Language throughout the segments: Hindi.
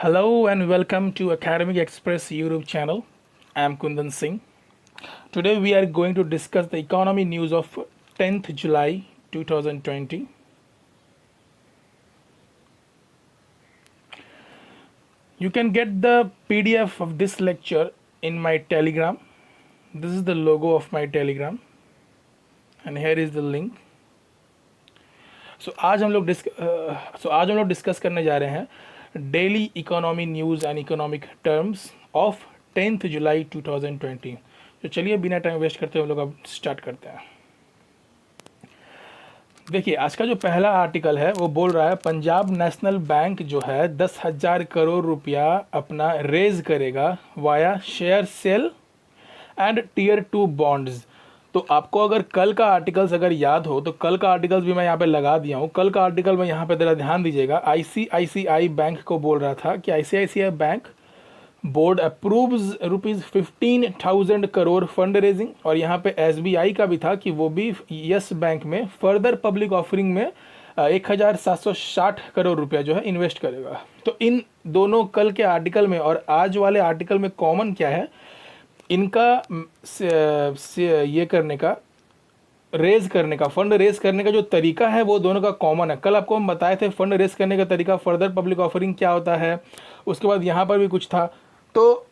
Hello and welcome to Academic Express YouTube channel. I am Kundan Singh. Today we are going to discuss the economy news of 10th July 2020. You can get the PDF of this lecture in my Telegram. This is the logo of my Telegram and here is the link. आज हम लोग डिस्कस करने जा रहे हैं daily economy news and economic terms of 10th जुलाई 2020। तो चलिए बिना टाइम वेस्ट करते हुए हम लोग अब स्टार्ट करते हैं। देखिए आज का जो पहला आर्टिकल है वो बोल रहा है पंजाब नेशनल बैंक जो है 10,000 करोड़ रुपया अपना रेज करेगा via share sale and tier 2 bonds. तो आपको अगर कल का आर्टिकल्स अगर याद हो तो कल का आर्टिकल्स भी मैं यहाँ पे लगा दिया हूँ। कल का आर्टिकल में यहाँ पे ज़रा ध्यान दीजिएगा, आईसीआईसीआई बैंक को बोल रहा था कि ICICI bank board approves ₹15,000 crore fund raising, और यहाँ पे एसबीआई का भी था कि वो भी यस बैंक में फर्दर पब्लिक ऑफरिंग में 1,760 करोड़ रुपया जो है इन्वेस्ट करेगा। तो इन दोनों कल के आर्टिकल में और आज वाले आर्टिकल में कॉमन क्या है, इनका ये करने का फंड रेज करने का जो तरीका है वो दोनों का कॉमन है। कल आपको हम बताए थे फंड रेज करने का तरीका, फर्दर पब्लिक ऑफरिंग क्या होता है, उसके बाद यहाँ पर भी कुछ था। तो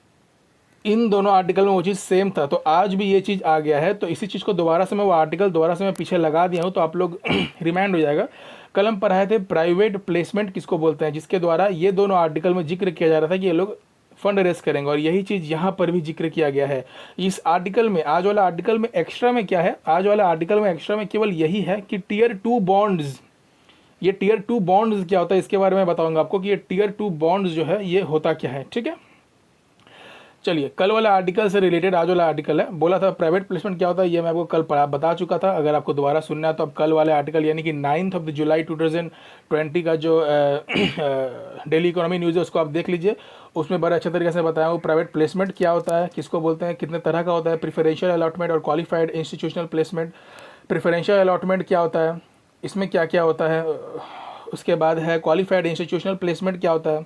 इन दोनों आर्टिकल में वो चीज़ सेम था, तो आज भी ये चीज़ आ गया है। तो इसी चीज़ को दोबारा से मैं वो आर्टिकल दोबारा से मैं पीछे लगा दिया हूँ तो आप लोग रिमाइंड हो जाएगा। कल हम पढ़ाए थे प्राइवेट प्लेसमेंट किसको बोलते हैं, जिसके द्वारा ये दोनों आर्टिकल में जिक्र किया जा रहा था कि ये लोग फंड रेस करेंगे, और यही चीज़ यहाँ पर भी जिक्र किया गया है इस आर्टिकल में। आज वाला आर्टिकल में एक्स्ट्रा में क्या है, आज वाला आर्टिकल में एक्स्ट्रा में केवल यही है कि टीयर 2 बॉन्ड्स, ये टीयर 2 बॉन्ड्स क्या होता है इसके बारे में बताऊंगा आपको कि ये टीयर 2 बॉन्ड्स जो है ये होता क्या है। ठीक है, चलिए कल वाला आर्टिकल से रिलेटेड आज वाला आर्टिकल है। बोला था प्राइवेट प्लेसमेंट क्या होता है, ये मैं आपको कल बता चुका था। अगर आपको दोबारा सुनना है तो अब कल वाले आर्टिकल यानी कि 9 जुलाई 2020 का जो डेली इकोनॉमी न्यूज़ है उसको आप देख लीजिए। उसमें बड़े अच्छे तरीके से बताया हूँ प्राइवेट प्लेसमेंट क्या होता है, किसको बोलते हैं, कितने तरह का होता है, प्रिफरेंशियल अलॉटमेंट और qualified institutional placement. Preferential allotment क्या होता है, इसमें क्या क्या होता है, उसके बाद है क्वालिफाइड इंस्टीट्यूशनल प्लेसमेंट क्या होता है।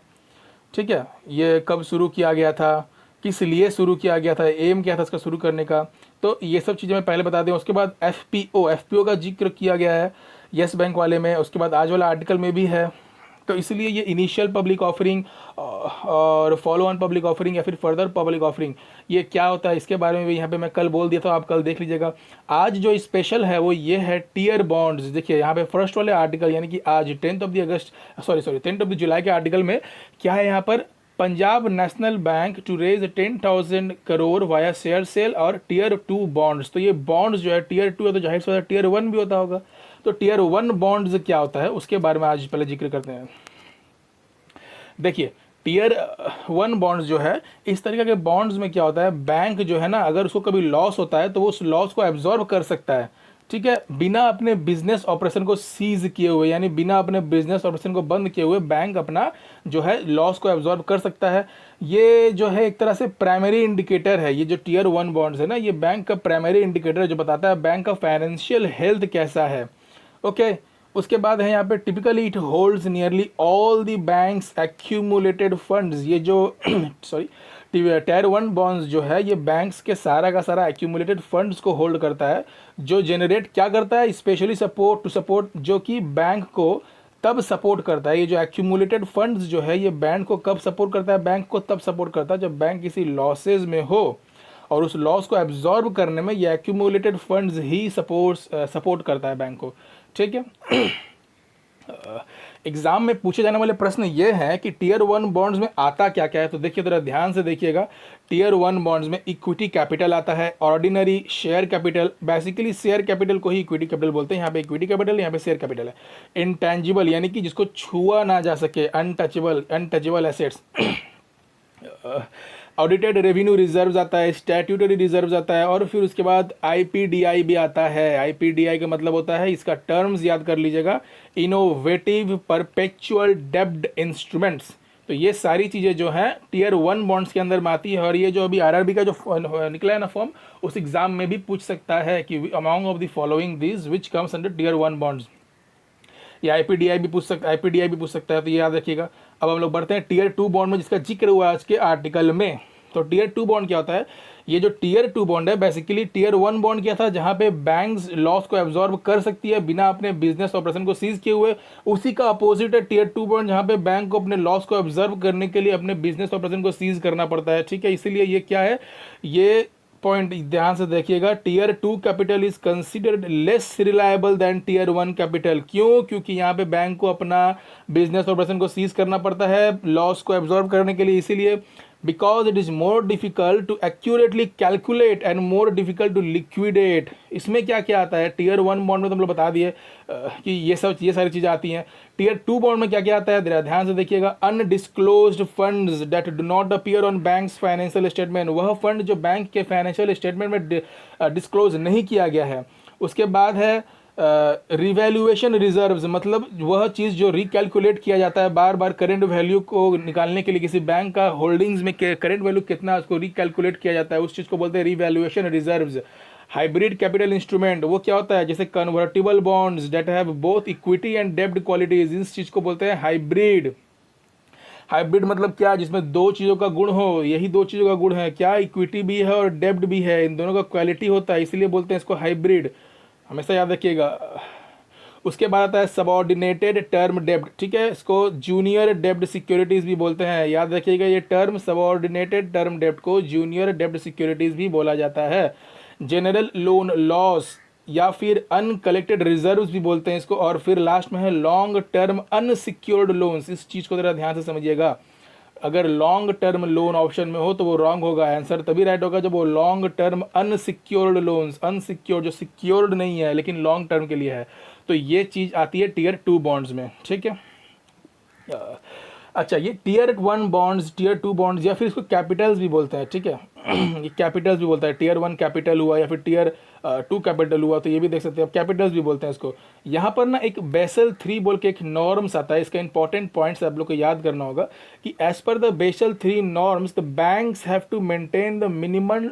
ठीक है, ये कब शुरू किया गया था, किस लिए शुरू किया गया था, एम क्या था इसका शुरू करने का, तो ये सब चीज़ें मैं पहले बता दूँ। उसके बाद एफपीओ का जिक्र किया गया है यस बैंक वाले में, उसके बाद आज वाला आर्टिकल में भी है। तो इसलिए ये इनिशियल पब्लिक ऑफरिंग और फॉलो ऑन पब्लिक ऑफरिंग या फिर फर्दर पब्लिक ऑफरिंग ये क्या होता है इसके बारे में भी यहाँ पे मैं कल बोल दिया था, आप कल देख लीजिएगा। आज जो स्पेशल है वो ये है टीयर बॉन्ड्स। देखिए यहाँ पे फर्स्ट वाले आर्टिकल यानी कि आज 10th जुलाई के आर्टिकल में क्या है, यहाँ पर Punjab National Bank to raise 10,000 crore via share sale और टीयर 2 बॉन्ड्स। तो ये बॉन्ड्स जो है टीयर 2 है तो जाहिर सी बात है टीयर 1 भी होता होगा। तो टीयर 1 बॉन्ड्स क्या होता है उसके बारे में आज पहले जिक्र करते हैं। देखिए टीयर 1 बॉन्ड्स जो है, इस तरीके के बॉन्ड्स में क्या होता है, बैंक जो है ना अगर उसको कभी लॉस होता है तो वो उस लॉस को एब्जॉर्ब कर सकता है। ठीक है, बिना अपने बिजनेस ऑपरेशन को सीज किए हुए, यानी बिना अपने बिजनेस ऑपरेशन को बंद किए हुए बैंक अपना जो है लॉस को एब्जॉर्ब कर सकता है। ये जो है एक तरह से प्राइमरी इंडिकेटर है, ये जो टीयर 1 बॉन्ड्स है ना ये बैंक का प्राइमरी इंडिकेटर है जो बताता है बैंक का फाइनेंशियल हेल्थ कैसा है। ओके, उसके बाद है यहाँ पे typically it holds nearly all the banks accumulated funds. ये जो टीयर 1 बॉन्ड्स जो है ये बैंक्स के सारा का सारा एक्यूमुलेटेड फंड्स को होल्ड करता है, जो जनरेट क्या करता है, स्पेशली सपोर्ट जो कि बैंक को तब सपोर्ट करता है। ये जो एक्यूमुलेटेड फंड्स जो है ये बैंक को कब सपोर्ट करता है, बैंक को तब सपोर्ट करता है जब बैंक किसी लॉसेज में हो, और उस लॉस को एब्जॉर्ब करने में ये एक्यूमुलेटेड फंड्स ही सपोर्ट करता है बैंक को। ठीक है, एग्जाम में पूछे जाने वाले प्रश्न ये हैं कि टीयर 1 बॉन्ड्स में आता क्या क्या है। तो देखिए जरा ध्यान से देखिएगा, टीयर 1 बॉन्ड्स में इक्विटी कैपिटल आता है, ordinary share capital, basically share capital को ही इक्विटी कैपिटल बोलते हैं, यहाँ पे इक्विटी कैपिटल यहाँ पे शेयर कैपिटल है। इंटेंजिबल यानी कि जिसको छुआ ना जा सके, untouchable assets, audited revenue reserves आता है, स्टैट्यूटरी रिजर्व्स आता है, और फिर उसके बाद आईपीडीआई भी आता है। आईपीडीआई का मतलब होता है, इसका टर्म्स याद कर लीजिएगा, इनोवेटिव परपेचुअल डेब्ट इंस्ट्रूमेंट्स। तो ये सारी चीज़ें जो हैं टीयर 1 बॉन्ड्स के अंदर में आती है, और ये जो अभी आरआरबी का जो निकला है ना फॉर्म, उस एग्जाम में भी पूछ सकता है कि among of the following this which comes under tier 1 bonds. या आईपीडीआई भी पूछ सकता है, तो ये याद रखिएगा। अब हम लोग बढ़ते हैं टीयर 2 बॉन्ड में, जिसका जिक्र हुआ आज के आर्टिकल में। तो टीयर 2 बॉन्ड क्या होता है? ये जो टीयर 2 बॉन्ड है बेसिकली टीयर 1 बॉन्ड क्या था, जहां पे बैंक्स लॉस को एब्जॉर्ब कर सकती है बिना अपने बिजनेस ऑपरेशन को सीज किए हुए। उसी का अपोजिट है टीयर 2 बॉन्ड, जहां पे बैंक को अपने लॉस को एब्जॉर्ब करने के लिए अपने बिजनेस ऑपरेशन को सीज करना पड़ता है। ठीक है, इसीलिए ये क्या है, ये पॉइंट ध्यान से देखिएगा। Tier 2 capital is considered less reliable than tier 1 capital. क्यों? क्योंकि यहाँ पे बैंक को अपना बिजनेस ऑपरेशन को सीज करना पड़ता है लॉस को एब्जॉर्ब करने के लिए, इसीलिए because it is more difficult to accurately calculate and more difficult to liquidate. इसमें क्या क्या आता है? टीयर 1 बॉन्ड में तो हम लोग बता दिए कि ये सारी चीज़ें आती हैं। टीयर 2 बॉन्ड में क्या क्या आता है, ध्यान से देखिएगा। Undisclosed funds that do not appear on banks financial statement, वह फंड जो बैंक के फाइनेंशियल स्टेटमेंट में डिस्क्लोज नहीं किया गया है। उसके बाद है रिवैल्यूएशन रिजर्व्स, मतलब वह चीज़ जो रिकैलकुलेट किया जाता है बार बार करेंट वैल्यू को निकालने के लिए, किसी बैंक का होल्डिंग्स में करेंट वैल्यू कितना उसको रिकैलकुलेट किया जाता है, उस चीज़ को बोलते हैं revaluation reserves. Hybrid capital instrument, वो क्या होता है, जैसे convertible bonds that have both equity and डेब्ट क्वालिटीज, इस चीज़ को बोलते हैं हाइब्रिड। हाइब्रिड मतलब क्या, जिसमें दो चीज़ों का गुण हो, यही दो चीज़ों का गुण है क्या, इक्विटी भी है और डेब्ट भी है, इन दोनों का क्वालिटी होता है, इसीलिए बोलते हैं इसको हाइब्रिड, हमेशा याद रखिएगा। उसके बाद आता है सबऑर्डिनेटेड टर्म डेब्ट। ठीक है, इसको जूनियर डेब्ट सिक्योरिटीज़ भी बोलते हैं, याद रखिएगा ये टर्म, सबऑर्डिनेटेड टर्म डेब्ट को जूनियर डेब्ट सिक्योरिटीज़ भी बोला जाता है। जनरल लोन लॉस या फिर अनकलेक्टेड रिजर्व्स भी बोलते हैं इसको। और फिर लास्ट में है लॉन्ग टर्म अनसिक्योर्ड लोन्स, इस चीज़ को ज़रा ध्यान से समझिएगा। अगर लॉन्ग टर्म लोन ऑप्शन में हो तो वो रॉन्ग होगा, आंसर तभी राइट होगा जब वो long term unsecured loans, unsecured जो सिक्योर्ड नहीं है लेकिन लॉन्ग टर्म के लिए है, तो ये चीज़ आती है टीयर 2 बॉन्ड्स में। ठीक है, अच्छा, ये टीयर 1 बॉन्ड्स, टीयर 2 बॉन्ड्स या फिर इसको कैपिटल्स भी बोलते हैं। ठीक है, ये कैपिटल्स भी बोलता है, टीयर 1 कैपिटल हुआ या फिर टीयर 2 कैपिटल हुआ, तो ये भी देख सकते हैं, अब कैपिटल्स भी बोलते हैं इसको। यहाँ पर ना एक बेसल 3 बोल के एक नॉर्म्स आता है, इसका इंपॉर्टेंट पॉइंट्स आप लोग को याद करना होगा कि as per the Basel 3 norms the banks have to maintain the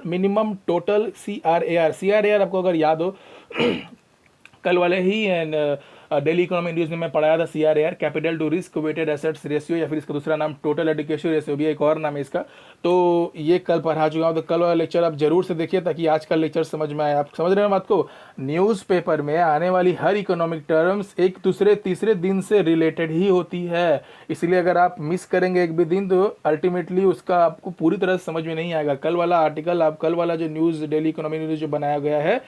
minimum total CRAR। CRAR आपको अगर याद हो कल वाले ही डेली इकोनॉमिक न्यूज़ में मैं पढ़ाया था, CRAR capital to risk weighted assets ratio, या फिर इसका दूसरा नाम टोटल एडुकेशन रेशियो भी एक और नाम है इसका। तो ये कल पढ़ा चुका हूँ, तो कल वाला लेक्चर आप जरूर से देखिए ताकि आज का लेक्चर समझ में आए। आप समझ रहे हैं बात को, न्यूज़पेपर में आने वाली हर इकोनॉमिक टर्म्स एक दूसरे तीसरे दिन से रिलेटेड ही होती है, इसलिए अगर आप मिस करेंगे एक भी दिन तो अल्टीमेटली उसका आपको पूरी तरह से समझ में नहीं आएगा। कल वाला आर्टिकल, आप कल वाला जो न्यूज़ डेली इकोनॉमिक न्यूज़ जो बनाया गया है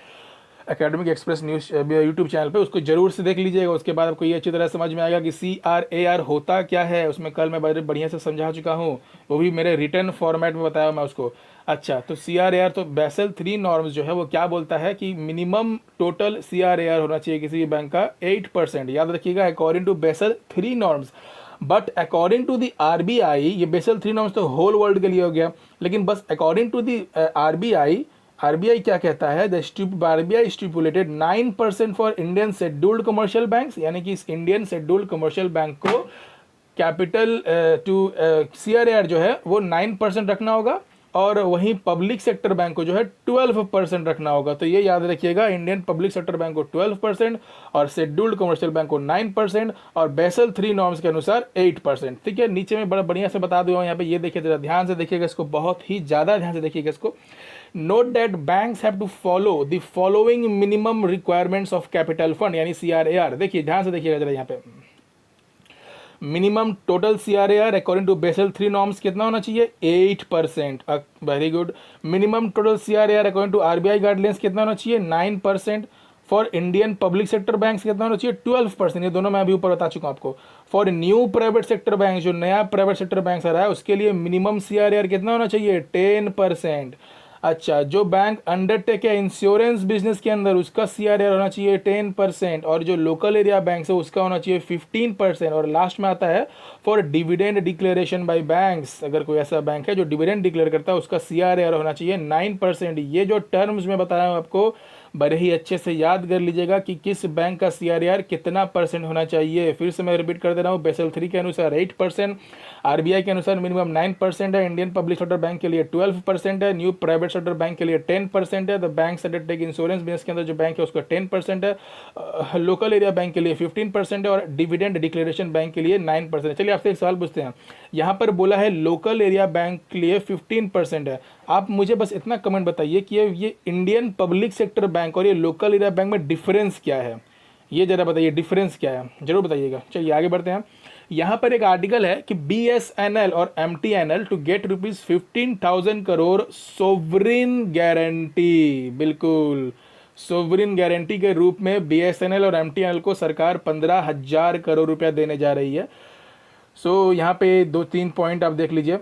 academic express news YouTube channel पे, उसको जरूर से देख लीजिएगा। उसके बाद आपको ये अच्छी तरह समझ में आएगा कि CRAR होता क्या है, उसमें कल मैं बड़े बढ़िया से समझा चुका हूँ, वो भी मेरे रिटर्न फॉर्मेट में बताया मैं उसको। अच्छा, तो CRAR, तो बेसल 3 नॉर्म्स जो है वो क्या बोलता है कि मिनिमम टोटल CRAR होना चाहिए किसी भी बैंक का 8%, याद रखिएगा, according to Basel 3 norms. But according to the RBI, ये बेसल 3 नॉर्म्स तो होल वर्ल्ड के लिए हो गया, लेकिन बस अकॉर्डिंग टू दी RBI क्या कहता है, RBI stipulated 9% for Indian scheduled commercial banks, यानी कि इस इंडियन शेड्यूल्ड कमर्शियल बैंक को कैपिटल टू CRAR जो है वो 9% रखना होगा, और वहीं पब्लिक सेक्टर बैंक को जो है 12% रखना होगा। तो ये याद रखिएगा, इंडियन पब्लिक सेक्टर बैंक को 12% और शेड्यूल्ड कमर्शियल बैंक को 9% और बेसल 3 नॉर्म्स के अनुसार 8%। ठीक है, नीचे में बड़ा बढ़िया से बता दूंगा, यहाँ पे ये देखिए, जरा ध्यान से देखिएगा इसको, बहुत ही ज़्यादा ध्यान से देखिएगा इसको। Note that banks have to follow the following minimum requirements of capital fund, यानी CRAR। देखिए ध्यान से देखिएगा जरा, यहाँ पे minimum total CRAR according to Basel 3 norms कितना होना चाहिए, 8%। Very good. Minimum total CRAR according to RBI guidelines कितना होना चाहिए, 9%। For Indian public sector banks कितना होना चाहिए, 12%। ये दोनों मैं अभी ऊपर बता चुका हूँ आपको। For new private sector bank, जो नया प्राइवेट सेक्टर बैंक आ रहा है, उसके लिए मिनिमम CRAR कितना होना चाहिए, 10%। अच्छा, जो बैंक अंडरटेक है इंश्योरेंस बिजनेस के अंदर, उसका CRAR होना चाहिए 10%, और जो लोकल एरिया बैंक है उसका होना चाहिए 15%। और लास्ट में आता है for dividend declaration bye banks, अगर कोई ऐसा बैंक है जो डिविडेंड डिक्लेयर करता है उसका CRAR होना चाहिए 9%। ये जो टर्म्स में बताया हूँ आपको, बड़े ही अच्छे से याद कर लीजिएगा कि किस बैंक का CRAR कितना % होना चाहिए। फिर से मैं रिपीट कर दे रहा हूँ, बेसल 3 के अनुसार 8%, RBI के अनुसार मिनिमम 9% है, इंडियन पब्लिक सेक्टर बैंक के लिए 12% है, न्यू प्राइवेट सेक्टर बैंक के लिए 10% है, the bank sector take insurance business के अंदर जो बैंक है उसका 10% है, लोकल एरिया बैंक के लिए 15% है और डिविडेंड डिक्लेरेशन बैंक के लिए 9%। चलिए आपसे एक सवाल पूछते हैं, यहाँ पर बोला है लोकल एरिया बैंक के लिए 15% है। आप मुझे बस इतना कमेंट बताइए कि ये इंडियन पब्लिक सेक्टर बैंक और ये लोकल एरिया बैंक में डिफरेंस क्या है, ये जरा बताइए डिफरेंस क्या है, जरूर बताइएगा। चलिए आगे बढ़ते हैं। यहाँ पर एक आर्टिकल है कि BSNL और MTNL to get ₹15,000 crore sovereign guarantee. बिल्कुल, सोवरिन गारंटी के रूप में BSNL और MTNL को सरकार 15,000 करोड़ रुपया देने जा रही है। यहाँ पे 2-3 पॉइंट आप देख लीजिए।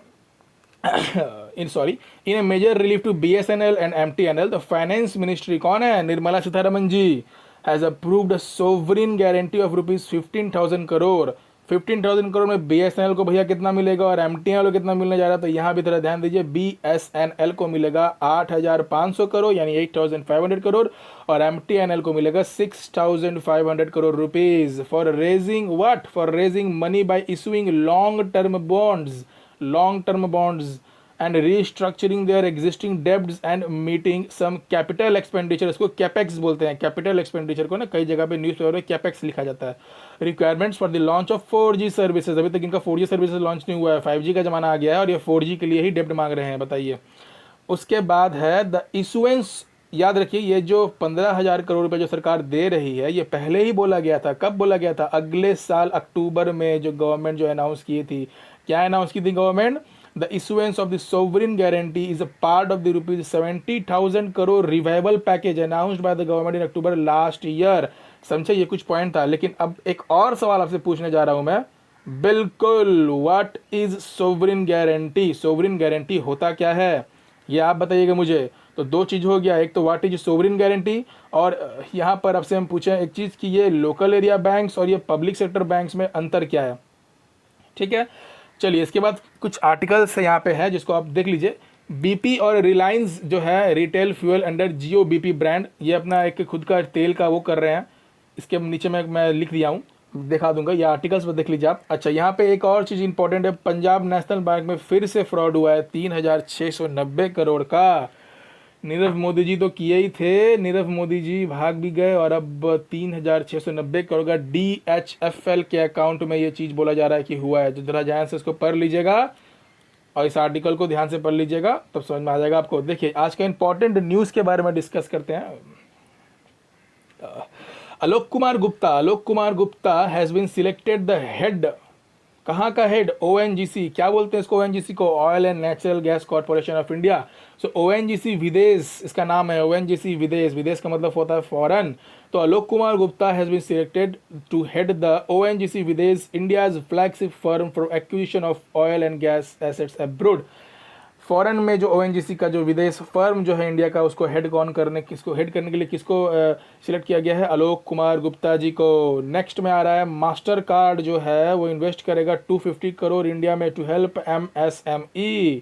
in a major relief to BSNL and MTNL, the finance ministry कौन है, निर्मला सीतारमन जी, has approved a sovereign guarantee of ₹15,000 crore. 15,000 crore में BSNL को भैया कितना मिलेगा और MTNL को कितना मिलने जा रहा है, तो यहाँ भी थोड़ा ध्यान दीजिए। BSNL को मिलेगा 8,500 करोड़ यानी 8,500 करोड़ और MTNL को मिलेगा 6,500 crore rupees for raising what, for raising money by issuing long term bonds and restructuring their existing debts and meeting some capital expenditure, इसको कैपेक्स बोलते हैं। कैपिटल एक्सपेंडिचर को ना कई जगह पे न्यूज़ पेपर में कैपेक्स लिखा जाता है। Requirements for the launch of 4G services, अभी तक इनका 4G सर्विसेज लॉन्च नहीं हुआ है, 5G का जमाना आ गया है और ये 4G के लिए ही डेब्ट मांग रहे हैं, बताइए। उसके बाद है द इशुएंस, याद रखिए ये जो 15,000 करोड़ रुपए जो सरकार दे रही है ये पहले ही बोला गया था। कब बोला गया था, अगले साल अक्टूबर में जो गवर्नमेंट जो अनाउंस की थी, क्या अनाउंस की थी government, The issuance of the sovereign guarantee is a part of the ₹70,000 crore revival package announced by the government in October last year। समझे, ये कुछ पॉइंट था। लेकिन अब एक और सवाल आपसे पूछने जा रहा हूं मैं, बिल्कुल, what is sovereign guarantee, sovereign guarantee होता क्या है ये आप बताइएगा मुझे। तो दो चीज हो गया, एक तो व्हाट इज सोवरिन गारंटी, और यहाँ पर आपसे हम पूछें एक चीज कि ये लोकल एरिया बैंक्स और ये पब्लिक सेक्टर बैंक्स में अंतर क्या है, ठीक है। चलिए इसके बाद कुछ आर्टिकल्स यहाँ पे है जिसको आप देख लीजिए। BP और रिलायंस जो है रिटेल फ्यूल अंडर जियो BP ब्रांड, ये अपना एक खुद का तेल का वो कर रहे हैं। इसके नीचे मैं लिख दिया हूँ, दिखा दूंगा, ये आर्टिकल्स पर देख लीजिए आप। अच्छा, यहाँ पे एक और चीज़ इंपॉर्टेंट है, पंजाब नेशनल बैंक में फिर से फ्रॉड हुआ है 3,690 करोड़ का। नीरव मोदी जी तो किए ही थे, नीरव मोदी जी भाग भी गए और अब 3,690 करोड़ का DHFL के अकाउंट में ये चीज़ बोला जा रहा है कि हुआ है। जो जरा ध्यान से इसको पढ़ लीजिएगा और इस आर्टिकल को ध्यान से पढ़ लीजिएगा तब समझ में आ जाएगा आपको। देखिए आज का इंपॉर्टेंट न्यूज़ के बारे में डिस्कस करते हैं। Alok Kumar Gupta has been selected the head, कहाँ का हेड, ONGC, क्या बोलते हैं इसको, ONGC को, oil and natural gas corporation of India. So ONGC विदेश इसका नाम है, ONGC विदेश, विदेश का मतलब होता है फॉरेन। तो Alok Kumar Gupta has been selected to head the ONGC Videsh, India's flagship firm for acquisition of oil and gas assets abroad. Foreign में जो ONGC का जो विदेश फर्म जो है इंडिया का, उसको हेड करने के लिए किसको सिलेक्ट किया गया है, आलोक कुमार गुप्ता जी को। नेक्स्ट में आ रहा है मास्टर कार्ड जो है वो इन्वेस्ट करेगा 250 करोड़ इंडिया में टू हेल्प MSME।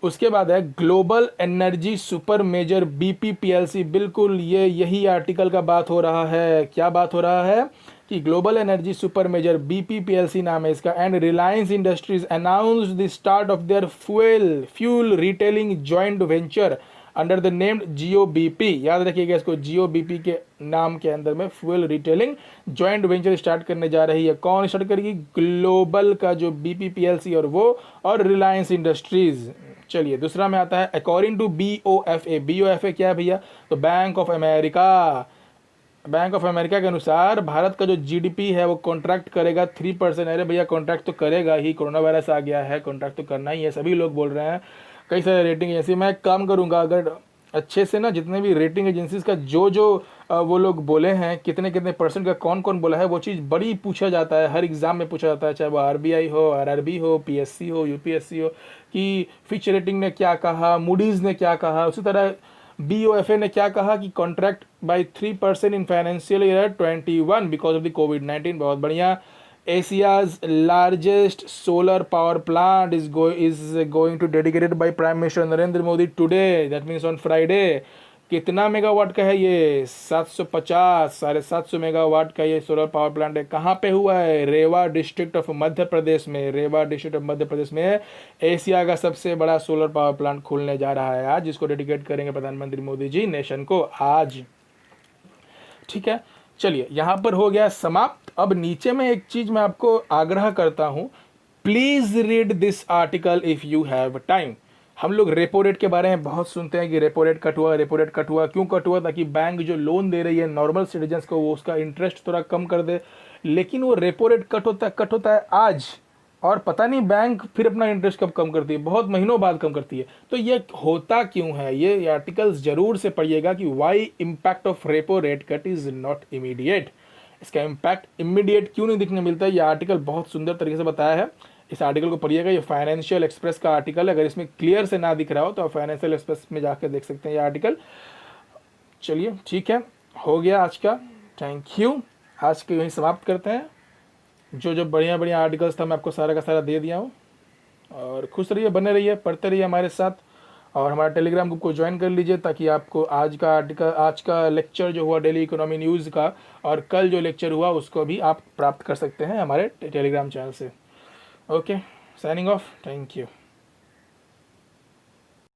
उसके बाद है global energy super major BP PLC, बिल्कुल ये यही आर्टिकल का बात हो रहा है। क्या बात हो रहा है कि global energy super major BP PLC नाम है इसका, and Reliance Industries announced the start of their fuel retailing joint venture under the named Jio BP। याद रखिएगा इसको, जियो BP के नाम के अंदर में fuel retailing joint venture start करने जा रही है। कौन स्टार्ट करेगी, ग्लोबल का जो BP PLC और वो और रिलायंस इंडस्ट्रीज। चलिए दूसरा में आता है अकॉर्डिंग टू BOFA क्या है भैया, तो बैंक ऑफ अमेरिका के अनुसार भारत का जो GDP है वो कॉन्ट्रैक्ट करेगा 3%। अरे भैया कॉन्ट्रैक्ट तो करेगा ही, कोरोना वायरस आ गया है, कॉन्ट्रैक्ट तो करना ही है, सभी लोग बोल रहे हैं। कई सारे रेटिंग एजेंसी, मैं काम करूंगा अगर अच्छे से ना, जितने भी रेटिंग एजेंसीज का जो वो लोग बोले हैं कितने % का कौन कौन बोला है, वो चीज़ बड़ी पूछा जाता है, हर एग्ज़ाम में पूछा जाता है, चाहे वो RBI हो, RRB हो, PSC हो, UPSC हो, कि फिच रेटिंग ने क्या कहा, मूडीज़ ने क्या कहा, उसी तरह BOFA ने क्या कहा कि contract by 3% in financial year 21 because of the COVID-19। बहुत बढ़िया। Asia's largest solar power plant is going to dedicated by prime minister Narendra Modi today, that means on Friday. कितना मेगावाट का है ये? 750, 750 मेगावाट का ये सोलर पावर प्लांट है। कहाँ पे हुआ है? रेवा डिस्ट्रिक्ट ऑफ मध्य प्रदेश में। रेवा डिस्ट्रिक्ट ऑफ मध्य प्रदेश में एशिया का सबसे बड़ा सोलर पावर प्लांट खुलने जा रहा है आज, जिसको डेडिकेट करेंगे प्रधानमंत्री मोदी जी नेशन को आज। ठीक है, चलिए यहाँ पर हो गया समाप्त। अब नीचे में एक चीज मैं आपको आग्रह करता हूं, please read this article if you have time. हम लोग रेपो रेट के बारे में बहुत सुनते हैं कि रेपो रेट कट हुआ, रेपो रेट कट हुआ। क्यों कट हुआ? ताकि बैंक जो लोन दे रही है नॉर्मल सिटीजन्स को, वो उसका इंटरेस्ट थोड़ा कम कर दे। लेकिन वो रेपो रेट कट होता है आज, और पता नहीं बैंक फिर अपना इंटरेस्ट कब कम करती है, बहुत महीनों बाद कम करती है। तो ये होता क्यों है? ये आर्टिकल्स जरूर से पढ़िएगा कि why impact of repo rate cut is not immediate. इसका इम्पैक्ट इमीडिएट क्यों नहीं दिखने मिलता है? ये आर्टिकल बहुत सुंदर तरीके से बताया है, इस आर्टिकल को पढ़िएगा। ये फाइनेंशियल एक्सप्रेस का आर्टिकल है, अगर इसमें क्लियर से ना दिख रहा हो तो आप फाइनेंशियल एक्सप्रेस में जाकर देख सकते हैं ये आर्टिकल। चलिए ठीक है, हो गया आज का, थैंक यू। आज के यहीं समाप्त करते हैं। जो जो बढ़िया बढ़िया आर्टिकल्स था मैं आपको सारा का सारा दे दिया हूँ। और खुश रहिए, बने रहिए, पढ़ते रहिए हमारे साथ, और हमारा टेलीग्राम ग्रुप को ज्वाइन कर लीजिए, ताकि आपको आज का आर्टिकल, आज का लेक्चर जो हुआ डेली इकोनॉमी न्यूज़ का, और कल जो लेक्चर हुआ उसको भी आप प्राप्त कर सकते हैं हमारे टेलीग्राम चैनल से। Okay, signing off, thank you.